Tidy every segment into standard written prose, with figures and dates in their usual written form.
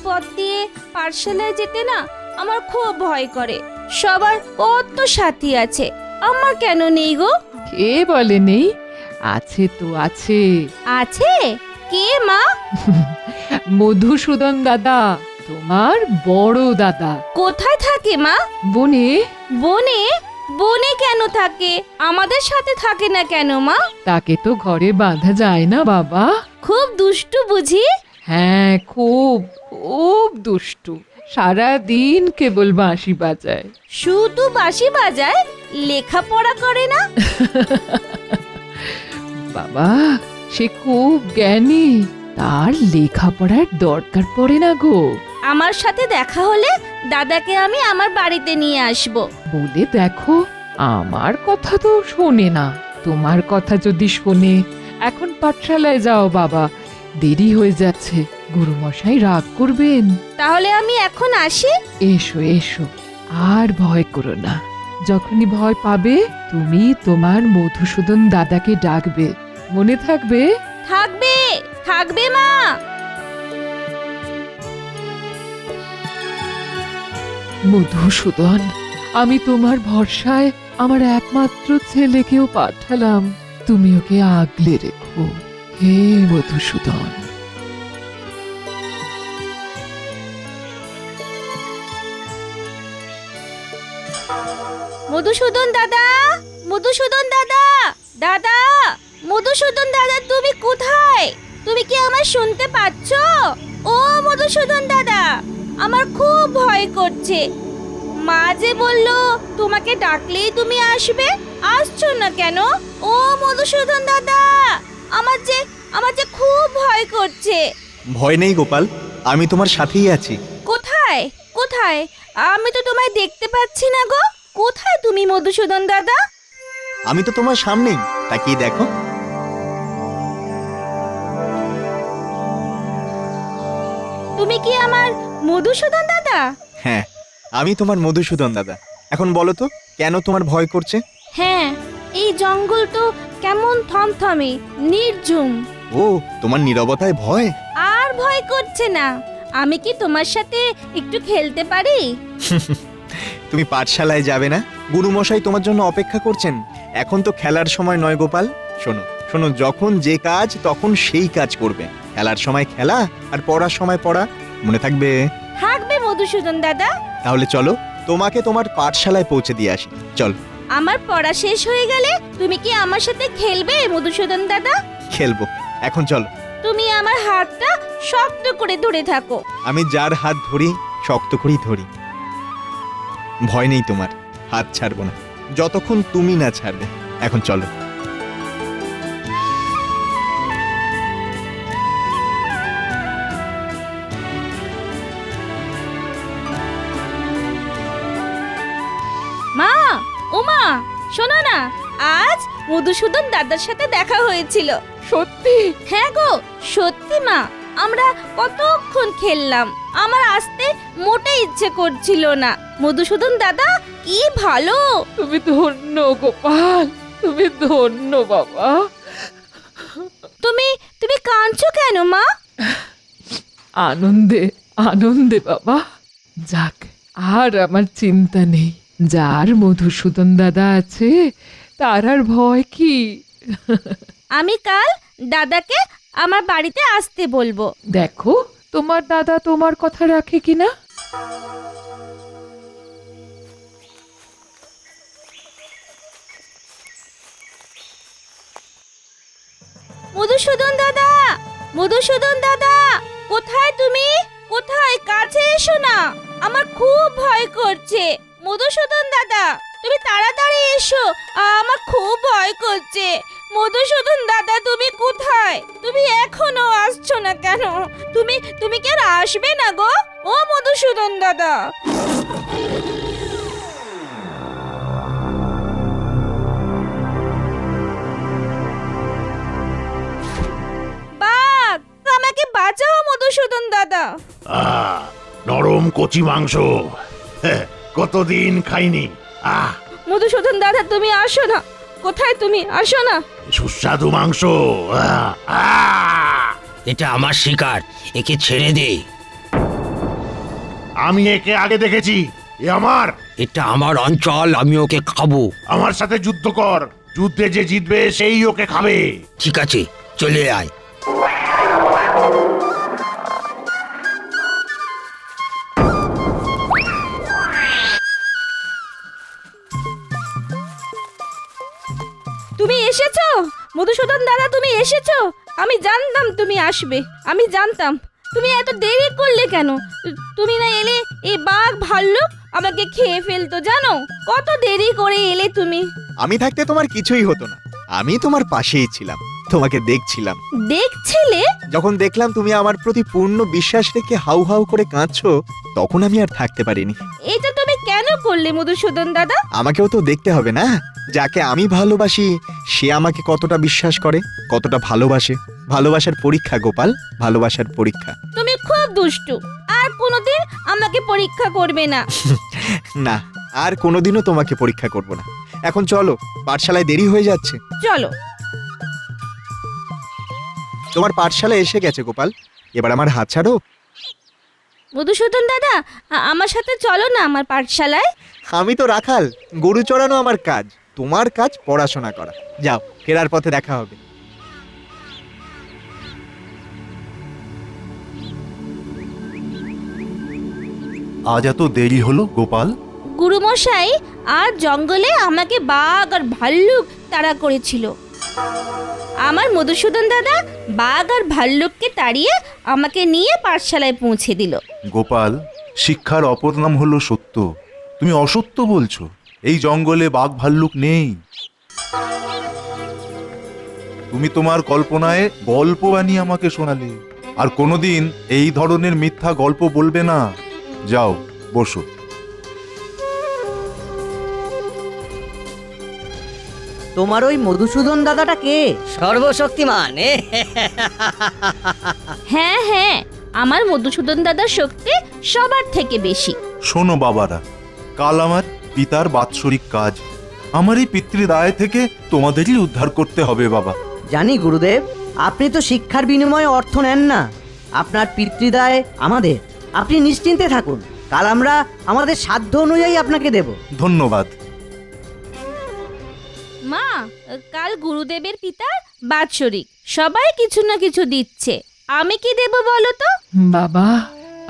পথ দিয়ে পাঠশালায় যেতে না আমার খুব ভয় করে। সবার কত সাথী আছে, আমার কেন নেই গো? কে বলে নেই? আছে তো আছে। আছে? কে মা? মধুসূদন দাদা, তোমার বড় দাদা। কোথায় থাকে মা? বনে। বনে? বনে কেন থাকে? আমাদের সাথে থাকে না কেন মা? তাকে তো ঘরে বাঁধা যায় না বাবা। খুব দুষ্টু বুঝি? হ্যাঁ, খুব খুব দুষ্টু। সারা দিন কেবল বাঁশি বাজায়। শুধু বাঁশি বাজায়, লেখাপড়া করে না? বাবা, সে খুব জ্ঞানী, তার লেখাপড়ার দরকার পড়ে না গো। আমার সাথে দেখা হলে দাদাকে আমি আমার বাড়িতে নিয়ে আসব। বলে দেখো, আমার কথা তো শোনে না। তোমার কথা যদি শোনে, এখন পাঠশালায় যাও বাবা, দেরি হয়ে যাচ্ছে, গুরুমশাই রাগ করবেন। তাহলে আমি এখন আসি? এসো এসো, আর ভয় করো না। যখনই ভয় পাবে তুমি তোমার মধুসূদন দাদাকে ডাকবে, মনে থাকবে? থাকবে, থাকবে মা। মধুসূদন, আমি তোমার ভরসায় আমার একমাত্র ছেলেকেও পাঠালাম, তুমি ওকে আগলে রেখো। হে মধুসূদন। মধুসূদন দাদা, মধুসূদন দাদা, দাদা, মধুসূদন দাদা, তুমি কোথায়? তুমি কি আমায় শুনতে পাচ্ছ? ও মধুসূদন দাদা, আমার খুব ভয় করছে। মা যে বলল তোমাকে ডাকলেই তুমি আসবে, আসছো না কেন? ও মধুসূদন দাদা, আমার যে খুব ভয় করছে। ভয় নেই গোপাল, আমি তোমার সাথেই আছি। কোথায়? কোথায়? আমি তো তোমায় দেখতে পাচ্ছি না গো। কোথায় তুমি মধুসূদন দাদা? আমি তো তোমার সামনেই, তাকিয়ে দেখো। তুমি কি আমার মধুসূদন দাদা? হ্যাঁ, আমি তোমার মধুসূদন দাদা। এখন বলো তো, কেন তোমার ভয় করছে? হ্যাঁ, এই জঙ্গল তো কেমন থমথমে, নির্ঝুম। ও, তোমার নীরবতায় ভয়? আর ভয় করছে না। আমি কি তোমার সাথে একটু খেলতে পারি? তুমি পাঠশালায় যাবে না? গুরুমশাই তোমার জন্য অপেক্ষা করছেন। এখন তো খেলার সময় নয় গোপাল। শোনো শোনো, যখন যে কাজ তখন সেই কাজ করবে। খেলার সময় খেলা, আর পড়ার সময় পড়া, মনে থাকবে? থাকবে মধুসূদন দাদা। তাহলে চলো, তোমাকে তোমার পাঠশালায় পৌঁছে দিয়ে আসি। চল। আমার পড়া শেষ হয়ে গেলে তুমি কি আমার সাথে খেলবে মধুসূদন দাদা? খেলবো, এখন চলো। তুমি আমার হাতটা শক্ত করে ধরে থাকো। আমি যার হাত ধরি শক্ত করেই ধরি। ভয় নেই তোমার, হাত ছাড়বো না যতক্ষণ তুমি না ছাড়বে। এখন চলো। মা, ও মা, শোনো না, আজ মধুসূদন দাদার সাথে দেখা হয়েছিল। সত্যি? হ্যাঁ গো, সত্যি মা। আমরা কতক্ষণ খেললাম, আমার আসতে মোটে ইচ্ছে করছিল না। মধুসূদন দাদা কি ভালো। তুমি ধন্য গোপাল, তুমি ধন্য বাবা। তুমি তুমি কাঁদছো কেন মা? আনন্দে আনন্দে বাবা। যাক, আর আমার চিন্তা নেই। যার মধুসূদন দাদা আছে তার আর ভয় কি? আমি কাল দাদাকে আমার বাড়িতে আসতে বলবো। দেখো তোমার দাদা তোমার কথা রাখে কিনা। মধুসূদন দাদা, মধুসূদন দাদা, কোথায় তুমি? কোথায়? কাছে এসো না, আমার খুব ভয় করছে। মধুসূদন দাদা, তুমি তাড়াতাড়ি এসো, আমার খুব ভয় করছে। মধুসূদন দাদা, তুমি কোথায়? তুমি এখনো আসছো না কেন? তুমি কি আর আসবে না গো? ও মধুসূদন দাদা। বাঘ, আমাকে বাঁচাও মধুসূদন দাদা। নরম কচি মাংস, কতদিন খাইনি। মধুসূদন দাদা, তুমি আসো না। কোথায় তুমি? আসো না। সুস্বাদু মাংস। এটা আমার শিকার, একে ছেড়ে দে। আমি একে আগে দেখেছি। এ আমার। এটা আমার অঞ্চল, আমি ওকে খাবো। আমার সাথে যুদ্ধ কর, যুদ্ধে যে জিতবে সেই ওকে খাবে। ঠিক আছে, চলে আয়। তুমি এসেছো মধুসূদন দাদা, তুমি এসেছো। আমি জানতাম তুমি আসবে, আমি জানতাম। তুমি এত দেরি করলে কেন? তুমি না এলে এই বাঘ ভাল্লুক আমাকে খেয়ে ফেলতো, জানো? কত দেরি করে এলে তুমি। আমি থাকতে তোমার কিছুই হতো না, আমি তোমার পাশেই ছিলাম, তোমাকে দেখছিলাম। দেখছিলে? যখন দেখলাম তুমি আমার প্রতি পূর্ণ বিশ্বাস রেখে হাউ হাউ করে কাঁদছো, তখন আমি আর থাকতে পারিনি। এটা তুমি কেন করলে মধুসূদন দাদা? আমাকেও তো দেখতে হবে না, যাকে আমি ভালোবাসি সে আমাকে কতটা বিশ্বাস করে, কতটা ভালোবাসে। ভালোবাসার পরীক্ষা গোপাল, ভালোবাসার পরীক্ষা। তুমি খুব দুষ্টু, আর কোনোদিন আমাকে পরীক্ষা করবে না। না, আর কোনোদিনও তোমাকে পরীক্ষা করব না। এখন চলো, পাঠশালায় দেরি হয়ে যাচ্ছে। চলো। তোমার পাঠশালা এসে গেছে গোপাল, এবার আমার হাত ছাড়ো। মধুসূদন দাদা, আমার সাথে চলো না আমার পাঠশালায়। আমি তো রাখাল, গরু চড়ানো আমার কাজ, তোমার কাজ পড়াশোনা করা। যাও, ফেরার পথে দেখা হবে। আজ এত দেরি হলো গোপাল? গুরুমশাই আর জঙ্গলে আমাকে বাঘ আর ভাল্লুক তাড়া করেছিল। আমার মধুসূদন দাদা বাঘ আর ভাল্লুককে তাড়িয়ে আমাকে নিয়ে পাঠশালায় পৌঁছে দিল। গোপাল, শিক্ষার অপর নাম হলো সত্য। তুমি অসত্য বলছো। এই জঙ্গলে বাঘ ভাল্লুক নেই। তুমি তোমার কল্পনায় গল্প বানিয়ে আমাকে শোনালে, আর কোনোদিন এই ধরনের মিথ্যা গল্প বলবে না। যাও, বসো। তোমার ওই মধুসূদন দাদাটা কে? সর্বশক্তিমান। হ্যাঁ হ্যাঁ, আমার মধুসূদন দাদার শক্তি সবার থেকে বেশি। শোনো বাবারা, কাল আমার পিতার বাৎসরিক কাজ। আমার এই পিতৃদায় থেকে তোমাদেরই উদ্ধার করতে হবে বাবা। জানি গুরুদেব, আপনি তো শিক্ষার বিনিময়ে অর্থ নেন না। আপনার পিতৃদায় আমাদের। আপনি নিশ্চিন্তে থাকুন, কাল আমরা আমাদের সাধ্য অনুযায়ী আপনাকে দেব। ধন্যবাদ। মা, কাল গুরুদেবের পিতার বাৎসরিক, সবাই কিছু না কিছু দিচ্ছে। আমি কি দেব বলো তো? বাবা,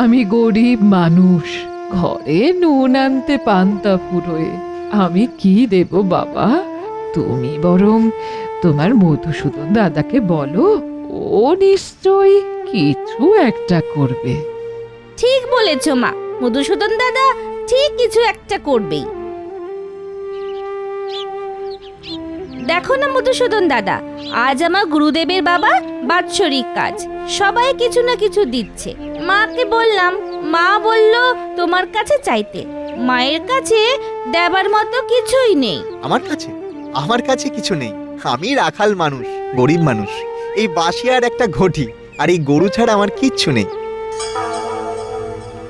আমি গরিব মানুষ, ঘরে নুন আনতে পান্তা ফুরোয়। আমি কি দেব বাবা? তুমি বরং তোমার মধুসূদন দাদাকে বলো, ও নিশ্চয়ই কিছু একটা করবে। ঠিক বলেছ মা, মধুসূদন দাদা ঠিক কিছু একটা করবেই। দেখো না মধুসূদন দাদা, আজ আমার গুরুদেবের বাবা বাৎসরিক কাজ, সবাই কিছু না কিছু দিচ্ছে। মাকে বললাম, মা বলল তোমার কাছে চাইতে। মায়ের কাছে দেবার মতো কিছুই নেই। আমার কাছে কিছু নেই। আমি রাখাল মানুষ, গরিব মানুষ। এই বাঁশি আর একটা ঘটি আর এই গরু ছাড়া আমার কিচ্ছু নেই।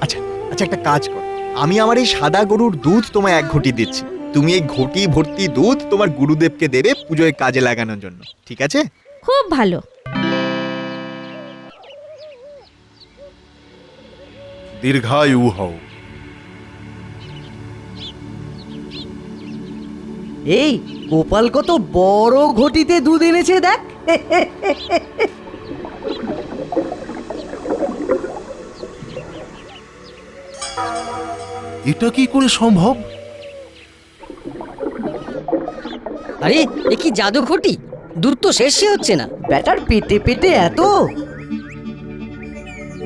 আচ্ছা আচ্ছা, একটা কাজ কর, আমি আমার এই সাদা গরুর দুধ তোমায় 1 ঘটি দিচ্ছি। তুমি এই ঘটি ভর্তি দুধ তোমার গুরুদেবকে দেবে পুজোয় কাজে লাগানোর জন্য, ঠিক আছে? খুব ভালো। দীর্ঘায়ু হও। এই গোপাল কত বড় ঘটিতে দুধ এনেছে দেখ। এটা কি করে সম্ভব? আরে, এ কি জাদু ঘটি? দুধ তো শেষই হচ্ছে না। ব্যাটার পেটে পেটে এত।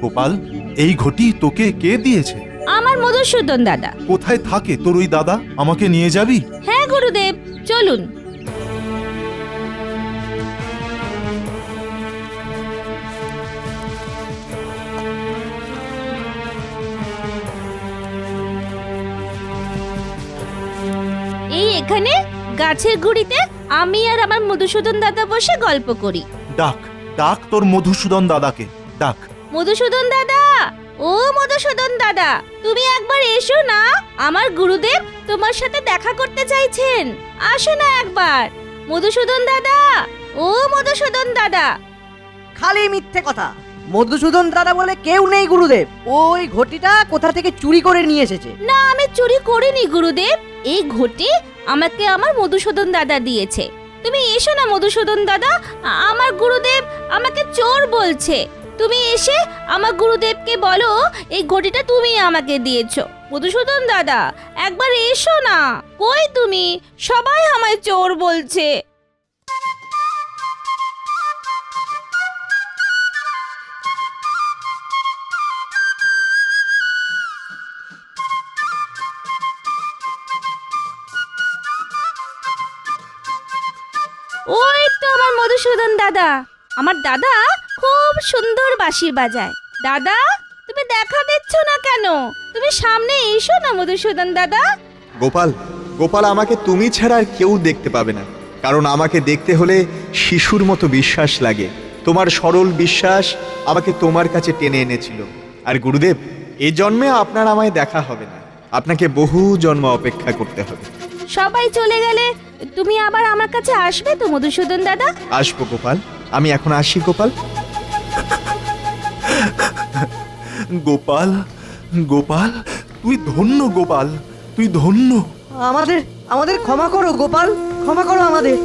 গোপাল, এই ঘটি তোকে কে দিয়েছে? আমার মধুসূদন দাদা। কোথায় থাকে তোর ওই দাদা? আমাকে নিয়ে যাবি? হ্যাঁ গুরুদেব, চলুন। এই এখানে গাছের গুড়িতে আমি আর আমার মধুসূদন দাদা বসে গল্প করি। ডাক, ডাক তোর মধুসূদন দাদাকে, ডাক। মধুসূদন দাদা, ও মধুসূদন দাদা, তুমি একবার এসো না। আমার গুরুদেব তোমার সাথে দেখা করতে চাইছেন, আসো না একবার। মধুসূদন দাদা, ও মধুসূদন দাদা। খালি মিথ্যে কথা। মধুসূদন দাদা বলে কেউ নেই গুরুদেব। ওই ঘটিটা কোথা থেকে চুরি করে নিয়ে এসেছে। না, আমি চুরি করিনি গুরুদেব। এই ঘটি আমাকে আমার মধুসূদন দাদা দিয়েছে। তুমি এসো না মধুসূদন দাদা, আমার গুরুদেব আমাকে চোর বলছে। তুমি এসে আমার গুরুদেবকে বলো এই ঘটিটা তুমি আমাকে দিয়েছো। মধুসূদন দাদা, একবার এসো না। কই তুমি? সবাই আমায় চোর বলছে। ওই তো আমার মধুসূদন দাদা। আমার দাদা খুব সুন্দর বাঁশি বাজায়। দাদা, তুমি দেখা দিচ্ছ না কেন? তুমি সামনে এসো না মধুসূদন দাদা। গোপাল, গোপাল, আমাকে তুমি ছাড়া আর কেউ দেখতে পাবে না, কারণ আমাকে দেখতে হলে শিশুর মতো বিশ্বাস লাগে। তোমার সরল বিশ্বাস আমাকে তোমার কাছে টেনে এনেছিল। আর গুরুদেব, এই জন্মে আপনার আমায় দেখা হবে না, আপনাকে বহু জন্ম অপেক্ষা করতে হবে। সবাই চলে গেলে তুমি আবার আমার কাছে আসবে তো মধুসূদন দাদা? আসবো গোপাল, আমি এখন আসি গোপাল। গোপাল, গোপাল, তুই ধন্য গোপাল, তুই ধন্য। আমাদের আমাদের ক্ষমা করো গোপাল, ক্ষমা করো আমাদের।